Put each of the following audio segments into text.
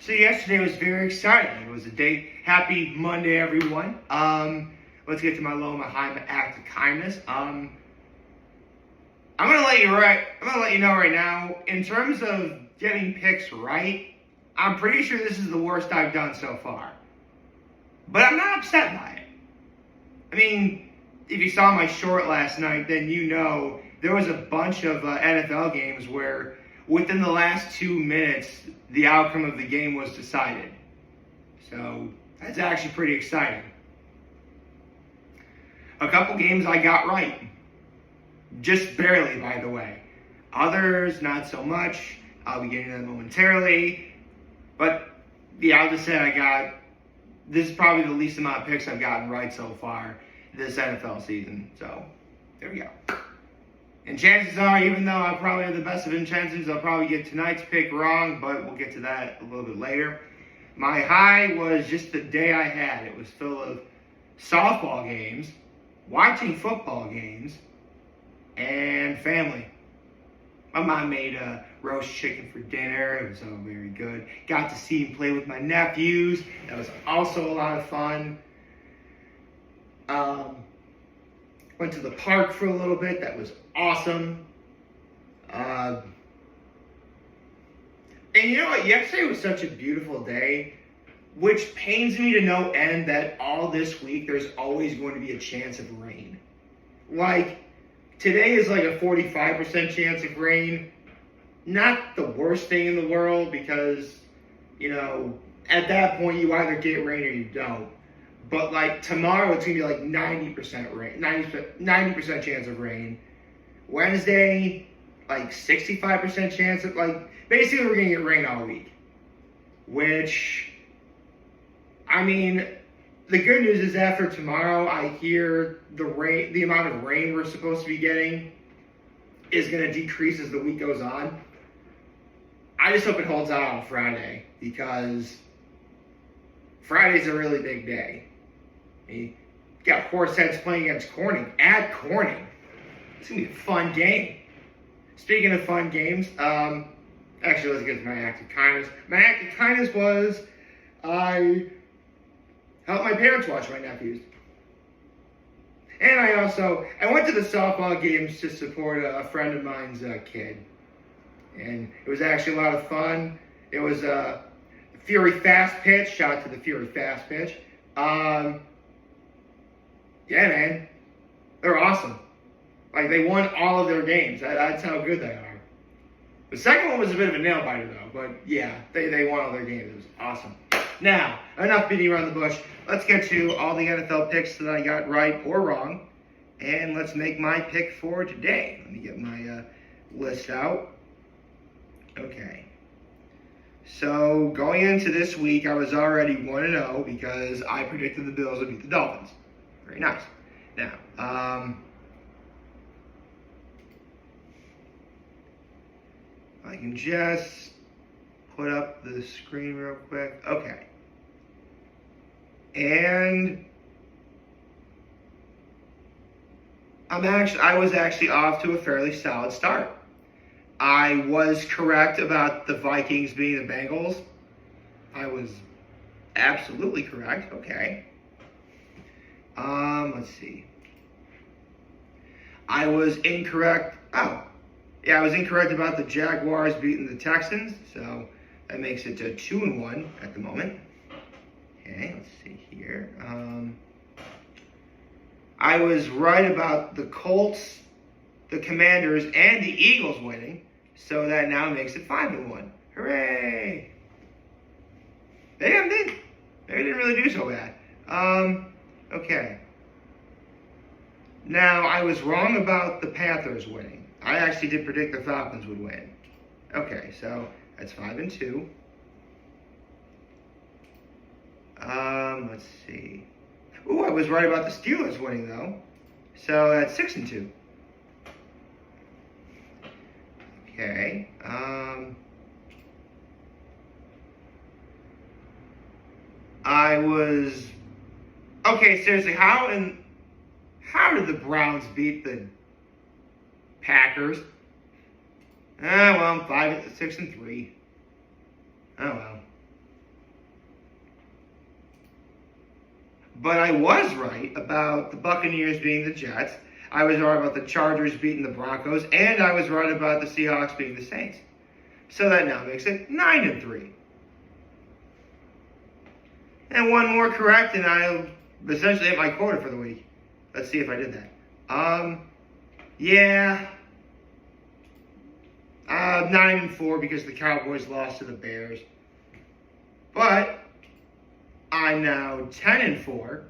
So yesterday was very exciting. It was a day. Happy Monday, everyone. Let's get to my low, my high, my act of kindness. I'm gonna let you know right now. In terms of getting picks right, I'm pretty sure this is the worst I've done so far. But I'm not upset by it. I mean, if you saw my short last night, then you know there was a bunch of NFL games where within the last 2 minutes, the outcome of the game was decided. So that's actually pretty exciting. A couple games I got right. Just barely, by the way. Others, not so much. I'll be getting to them momentarily. But yeah, I'll just say this is probably the least amount of picks I've gotten right so far this NFL season. So there we go. And chances are, even though I probably have the best of intentions, I'll probably get tonight's pick wrong, but we'll get to that a little bit later. My high was just the day I had. It was full of softball games, watching football games, and family. My mom made roast chicken for dinner. It was all very good. Got to see him play with my nephews. That was also a lot of fun. Went to the park for a little bit. That was awesome. And you know what? Yesterday was such a beautiful day, which pains me to no end that all this week there's always going to be a chance of rain. Like, today is like a 45% chance of rain. Not the worst thing in the world because, you know, at that point you either get rain or you don't. But like tomorrow it's going to be like 90% rain, 90% chance of rain. Wednesday, like 65% chance of, like, basically we're going to get rain all week. Which, I mean, the good news is after tomorrow, I hear the amount of rain we're supposed to be getting is going to decrease as the week goes on. I just hope it holds out on Friday because Friday's a really big day. You got Horseheads playing against Corning at Corning. It's going to be a fun game. Speaking of fun games, actually, let's get to my act of kindness. My act of kindness was I helped my parents watch my nephews. And I went to the softball games to support a friend of mine's kid. And it was actually a lot of fun. It was a Fury Fast Pitch. Shout out to the Fury Fast Pitch. Yeah, man. They're awesome. Like, they won all of their games. That's how good they are. The second one was a bit of a nail-biter, though. But, yeah, they won all their games. It was awesome. Now, enough beating around the bush. Let's get to all the NFL picks that I got right or wrong. And let's make my pick for today. Let me get my list out. Okay. So, going into this week, I was already 1-0 because I predicted the Bills would beat the Dolphins. Very nice. Now, I can just put up the screen real quick. Okay. And I was actually off to a fairly solid start. I was correct about the Vikings beating the Bengals. I was absolutely correct. Okay. Let's see. I was incorrect. I was incorrect about the Jaguars beating the Texans. So that makes it to 2-1 at the moment. Okay, let's see here. I was right about the Colts, the Commanders, and the Eagles winning. So that now makes it 5-1. Hooray! They didn't really do so bad. Okay. Now, I was wrong about the Panthers winning. I actually did predict the Falcons would win. Okay, so that's 5-2. Let's see. Ooh, I was right about the Steelers winning, though. So that's 6-2. Okay. I was... Okay, seriously, how did the Browns beat the Packers? Well, I'm 5-6-3. Oh well. But I was right about the Buccaneers beating the Jets. I was right about the Chargers beating the Broncos, and I was right about the Seahawks beating the Saints. So that now makes it 9-3. And one more correct, and I'll essentially hit my quota for the week. Let's see if I did that. Yeah. 9-4 because the Cowboys lost to the Bears. But I'm now 10-4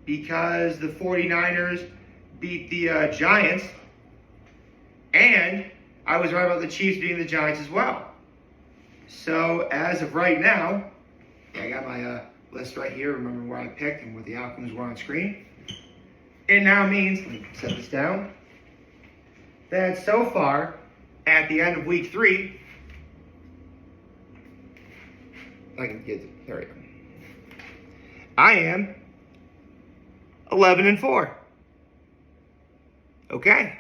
because the 49ers beat the Giants. And I was right about the Chiefs beating the Giants as well. So as of right now, I got my list right here. Remember where I picked and what the outcomes were on screen. It now means, let me set this down, that so far, at the end of week 3, I can get it. There we go. I am 11-4. Okay.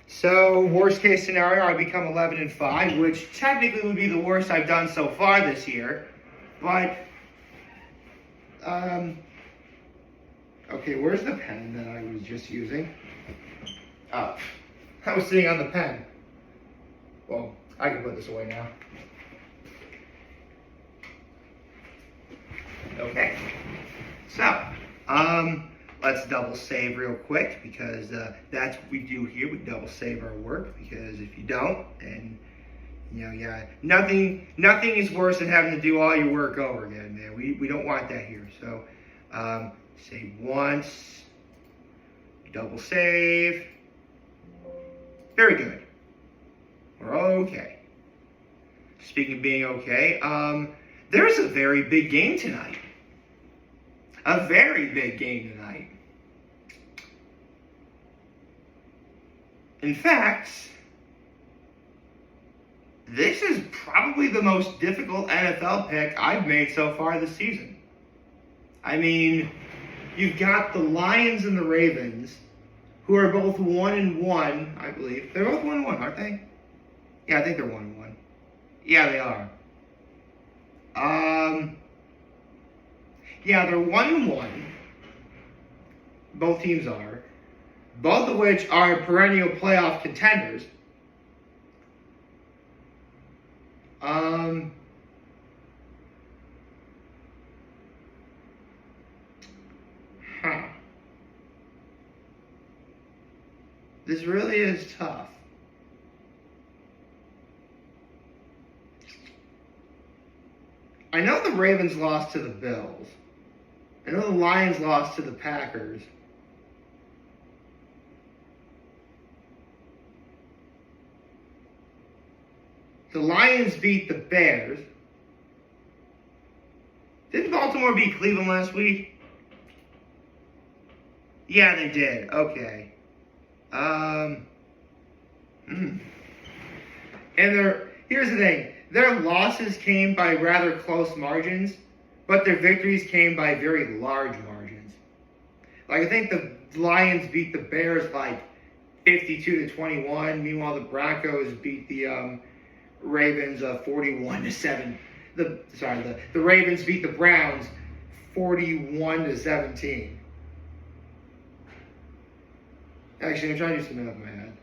So worst case scenario, I become 11-5, which technically would be the worst I've done so far this year. But okay, where's the pen that I was just using? Oh, I was sitting on the pen. Well, I can put this away now. Okay. So, let's double save real quick because that's what we do here. We double save our work because if you don't, and nothing is worse than having to do all your work over again, man. We don't want that here. So, save once, double save. Very good. We're okay. Speaking of being okay, there's a very big game tonight. A very big game tonight. In fact, this is probably the most difficult NFL pick I've made so far this season. I mean, you've got the Lions and the Ravens, who are both 1-1, I believe. They're both 1-1, aren't they? Yeah, I think they're 1-1. Yeah, they are. Yeah, they're 1-1. Both teams are. Both of which are perennial playoff contenders. This really is tough. I know the Ravens lost to the Bills. I know the Lions lost to the Packers. The Lions beat the Bears. Didn't Baltimore beat Cleveland last week? Yeah, they did. Okay. And here's the thing. Their losses came by rather close margins, but their victories came by very large margins. Like, I think the Lions beat the Bears like 52-21. Meanwhile, the Broncos beat the Ravens 41-7. The Ravens beat the Browns 41-17. Actually, I'm trying to do some math in my head.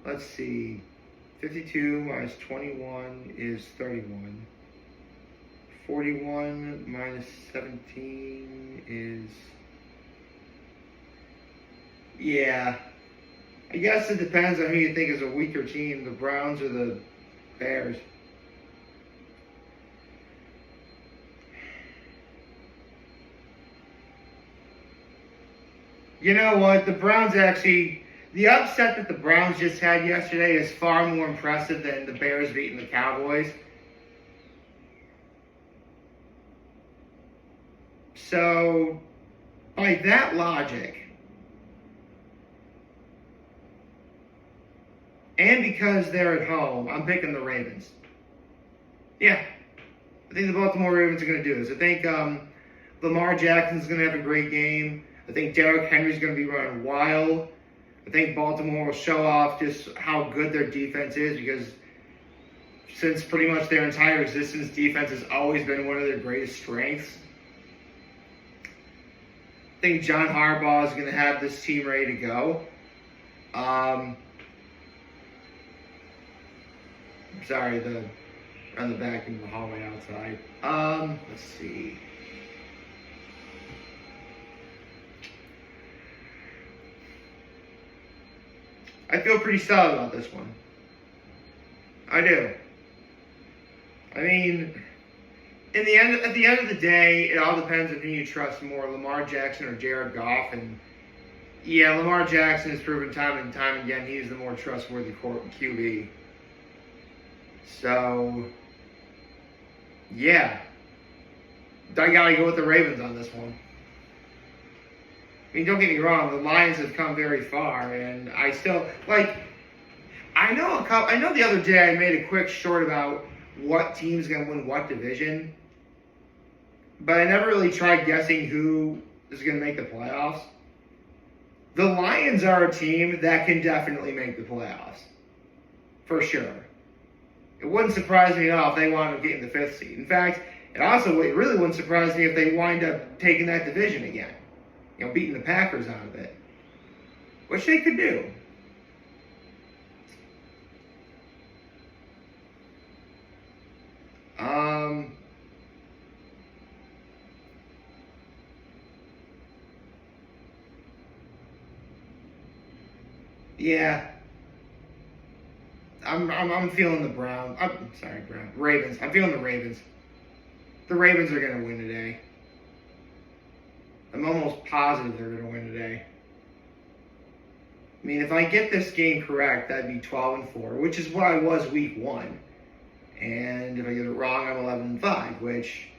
Let's see. 52 minus 21 is 31. 41 minus 17 is... Yeah. I guess it depends on who you think is a weaker team, the Browns or the Bears. You know what? The Browns actually... The upset that the Browns just had yesterday is far more impressive than the Bears beating the Cowboys. So, by that logic, and because they're at home, I'm picking the Ravens. Yeah, I think the Baltimore Ravens are going to do this. I think Lamar Jackson's going to have a great game. I think Derrick Henry's going to be running wild. I think Baltimore will show off just how good their defense is because since pretty much their entire existence, defense has always been one of their greatest strengths. I think John Harbaugh is going to have this team ready to go. Sorry, on the back in the hallway outside. Let's see. I feel pretty solid about this one. I do. I mean, at the end of the day, it all depends on who you trust more, Lamar Jackson or Jared Goff. And yeah, Lamar Jackson has proven time and time again he's the more trustworthy QB. So, yeah, I gotta go with the Ravens on this one. I mean, don't get me wrong, the Lions have come very far, and I still, I know the other day I made a quick short about what team's going to win what division, but I never really tried guessing who is going to make the playoffs. The Lions are a team that can definitely make the playoffs, for sure. It wouldn't surprise me at all if they wound up getting the 5th seed. In fact, it really wouldn't surprise me if they wind up taking that division again. Beating the Packers out of it. Which they could do. Yeah. I'm feeling the Ravens. I'm feeling the Ravens. The Ravens are going to win today. I'm almost positive they're going to win today. I mean, if I get this game correct, that'd be 12-4, which is what I was week 1. And if I get it wrong, I'm 11-5, which,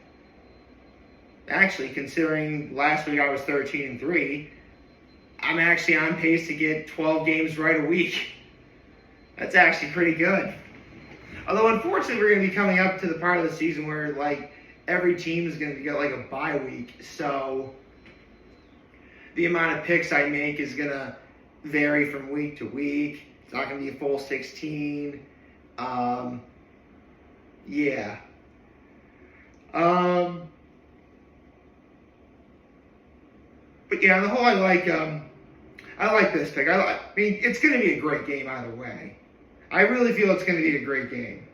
actually, considering last week I was 13-3, I'm actually on pace to get 12 games right a week. That's actually pretty good. Although, unfortunately, we're going to be coming up to the part of the season where, every team is going to get, a bye week. So, the amount of picks I make is going to vary from week to week. It's not going to be a full 16. Yeah. But yeah, on the whole, I like this pick. I mean, it's going to be a great game either way. I really feel it's going to be a great game.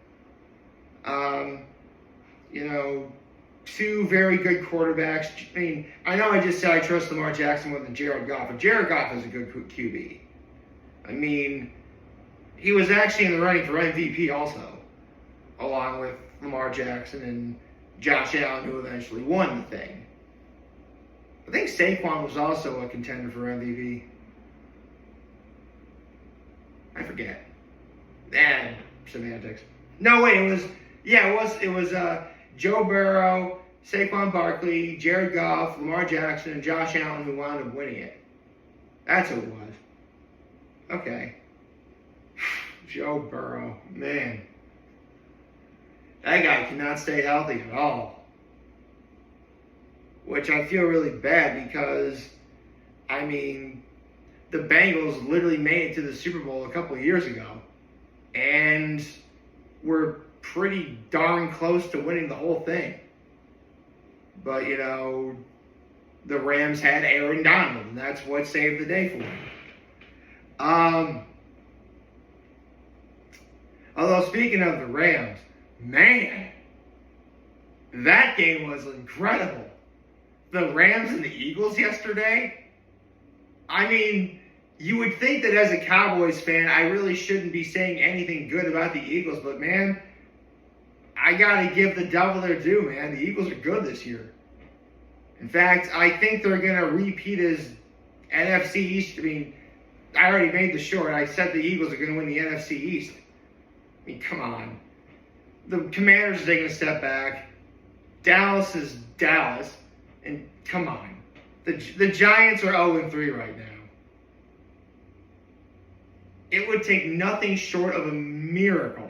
Two very good quarterbacks. I mean, I know I just said I trust Lamar Jackson more than Jared Goff, but Jared Goff is a good QB. I mean, he was actually in the running for MVP also, along with Lamar Jackson and Josh Allen, who eventually won the thing. I think Saquon was also a contender for MVP. I forget. Semantics. No, wait, it was Joe Burrow, Saquon Barkley, Jared Goff, Lamar Jackson, and Josh Allen who wound up winning it. That's who it was. Okay. Joe Burrow. Man. That guy cannot stay healthy at all. Which I feel really bad because, I mean, the Bengals literally made it to the Super Bowl a couple of years ago. And were pretty darn close to winning the whole thing. But, the Rams had Aaron Donald, and that's what saved the day for them. Although, speaking of the Rams, man, that game was incredible. The Rams and the Eagles yesterday, I mean, you would think that as a Cowboys fan, I really shouldn't be saying anything good about the Eagles, but man, I gotta give the devil their due, man. The Eagles are good this year. In fact, I think they're gonna repeat as NFC East. I mean, I already made the short. I said the Eagles are gonna win the NFC East. I mean, come on. The Commanders are taking a step back. Dallas is Dallas. And come on. The Giants are 0-3 right now. It would take nothing short of a miracle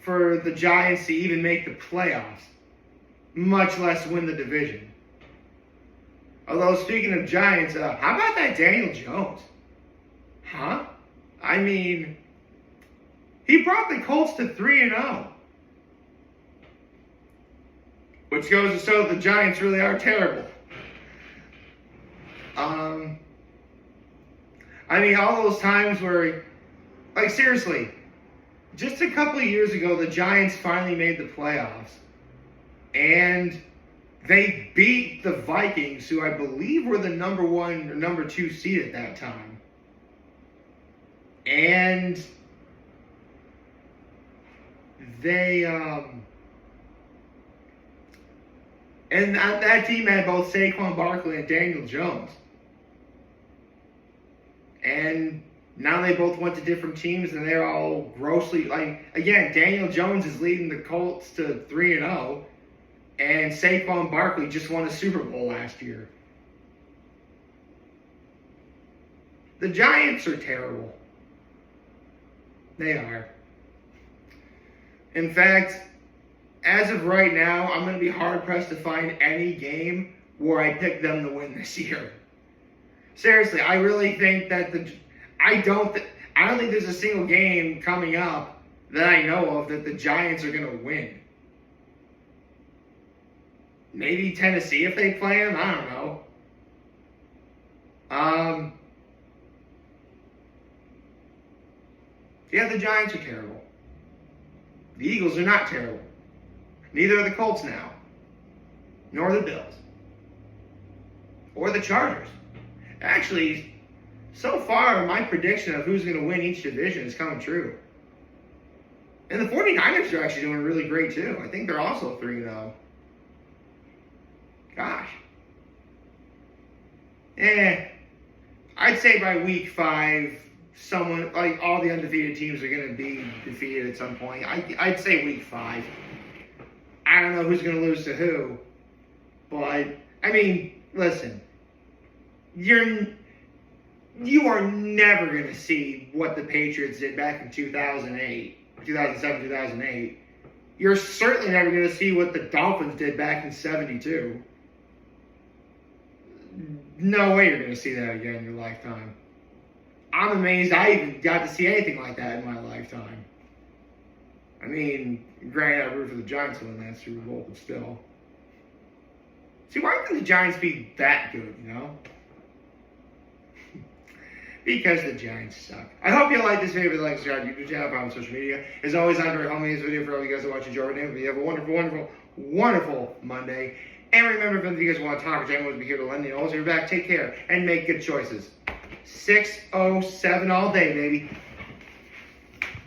for the Giants to even make the playoffs, much less win the division. Although, speaking of Giants, how about that Daniel Jones? Huh? I mean, he brought the Colts to 3-0. Which goes to show the Giants really are terrible. I mean, all those times where, like, seriously, just a couple of years ago, the Giants finally made the playoffs. And they beat the Vikings, who I believe were the number 1 or number 2 seed at that time. And they, and that team had both Saquon Barkley and Daniel Jones. And now they both went to different teams, and they're all grossly, like, again, Daniel Jones is leading the Colts to 3-0, and Saquon Barkley just won a Super Bowl last year. The Giants are terrible. They are. In fact, as of right now, I'm going to be hard-pressed to find any game where I pick them to win this year. Seriously, I really think that I don't think there's a single game coming up that I know of that the Giants are going to win. Maybe Tennessee if they play them. I don't know. Yeah, the Giants are terrible. The Eagles are not terrible. Neither are the Colts now. Nor the Bills. Or the Chargers. Actually, so far, my prediction of who's going to win each division is coming true. And the 49ers are actually doing really great, too. I think they're also 3-0. Gosh. I'd say by week 5, someone, like, all the undefeated teams are going to be defeated at some point. I'd say week 5. I don't know who's going to lose to who. But, I mean, listen. You are never going to see what the Patriots did back in 2007, 2008. You're certainly never going to see what the Dolphins did back in 72. No way you're going to see that again in your lifetime. I'm amazed I even got to see anything like that in my lifetime. I mean, granted, I root for the Giants to win that Super Bowl, but still. See, why can the Giants be that good, you know? Because the Giants suck. I hope you like this video. If you like, subscribe to YouTube channel, on social media. As always, I'm very homie. This video for all you guys that watch and enjoy. You have a wonderful, wonderful, wonderful Monday. And remember, if you guys want to talk, I'm going to be here to lend you. Always your back. Take care and make good choices. 607 all day, baby.